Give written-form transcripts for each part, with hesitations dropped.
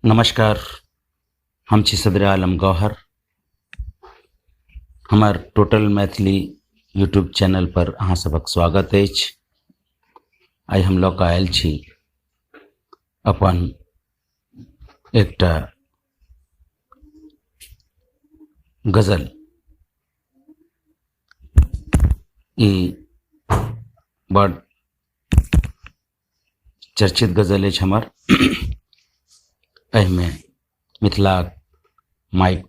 नमस्कार। हम छी सदर आलम गौहर। हमार टोटल मैथिली यूट्यूब चैनल पर अहाँ सबक स्वागत अछि। आइ हम लऽ कऽ आयल छी अपन एकटा गजल। ई बड़ चर्चित गजल अछि हमर। एहिमे मिथिलाक माइक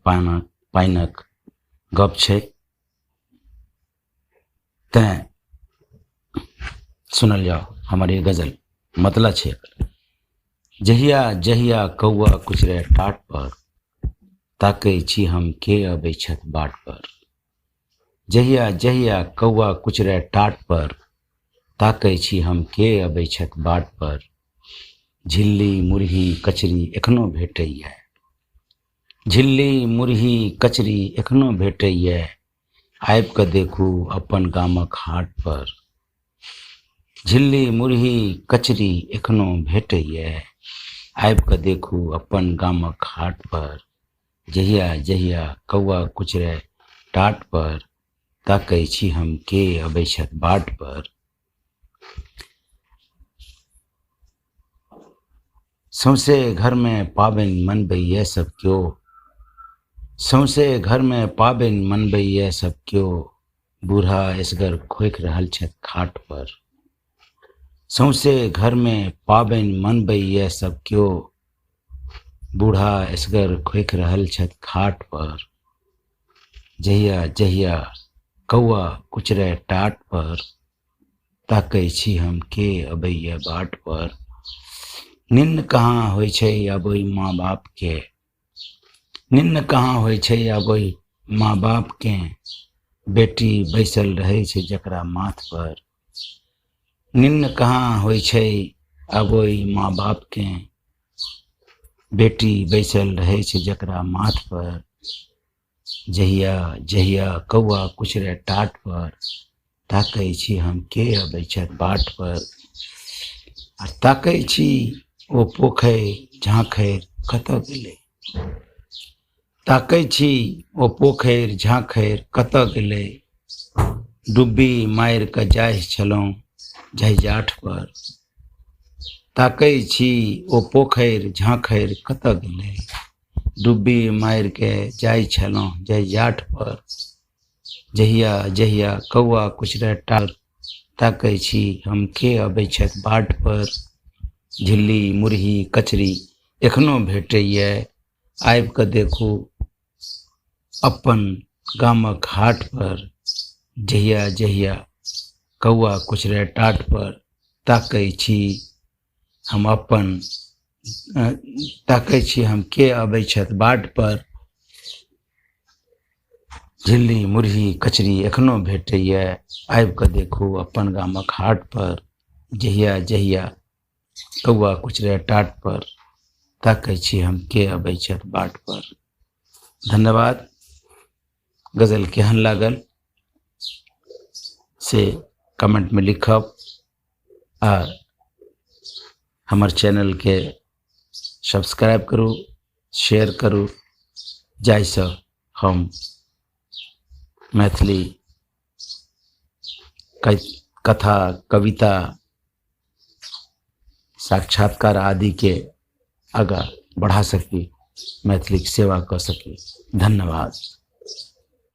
पानिक गप छै, तेँ सुनल जाओ हमर ये गजल। मतलब छै एकर। जहिया जहिया कौआ कुचरै टाट पर, ताकै छी हम के अबै छथि बाट पर। जहिया जहिया कौआ कुचरै टाट पर, ताकै छी हम के अबै छथि बाट पर। झिल्ली मुरही कचरी एखनो भेटैए, झिल्ली मुरही कचरी एखनो भेटैए। आबि कऽ देखू अपन गामक हाट पर। झिल्ली मुरही कचरी एखनो भेटैए, आबि कऽ देखू अपन गामक हाट पर। जहिया जहिया कौआ कुचरै टाट पर, ताकै छी हम के अबै छथि बाट पर। सौंसे घर में पाबनि मनबैए सब केओ, सौंसे घर में पाबनि मनबैए सब केओ। बूढ़ा एसगर खोखि रहल छथि खाट पर। सौंसे घर में पाबनि मनबैए सब केओ, बूढ़ा एसगर खोखि रहल छथि खाट पर। जहिया जहिया कौआ कुचरै टाट पर, ताकै छी हम के अबैए बाट पर। निन्न कहाँ होइ छै अब ओहि माँ बाप के, निन्न कहाँ होइ छै अब ओहि माँ बाप के। बेटी बैसल रहै छै जकरा माथ पर। निन्न कहाँ होइ छै अब ओहि माँ बाप के, बेटी बैसल रहै छै जकरा माथ पर। जहिया जहिया कौआ कुचरै टाट पर, ताकै छी हम के अबै छथि बाट पर। आ ताकै छी ओ पोखरि झाँखरि कतऽ गेलै, ताकै छी ओ पोखरि झाँखरि कतऽ गेलै। डुब्बी मारि कऽ जाइ छलहुँ जहिजाठ पर, ताकै छी ओ पोखरि झाँखरि कतऽ गेलै। डुब्बी मारि के जाइ छलहुँ जहिजाठ पर। जहिया जहिया कौआ कुचरै टाट, ताकै छी हम के अबै छथि बाट पर। झिल्ली मुरही कचरी एखनो भेटैए, आबि कऽ देखू अपन गामक हाट पर। जहिया जहिया कौआ कुचरै टाट पर, ताकै छी हम अपन ताकै छी हम के अबै छथि बाट पर। झिल्ली मुरही कचरी एखनो भेटैए, आबि कऽ देखू अपन गामक हाट पर। जहिया जहिया कौआ कुचरै टाट पर, ताकै छी हम के अबै छथि बाट पर। धन्यवाद। गजल केहन लागल से कमेंट में लिखब आ हमर चैनल के सब्सक्राइब करू, शेयर करू, जाहिसँ हम मैथिली कथा कविता साक्षात्कार आदि के आगाँ बढ़ा सकी, मैथिली सेवा कऽ सकी। धन्यवाद।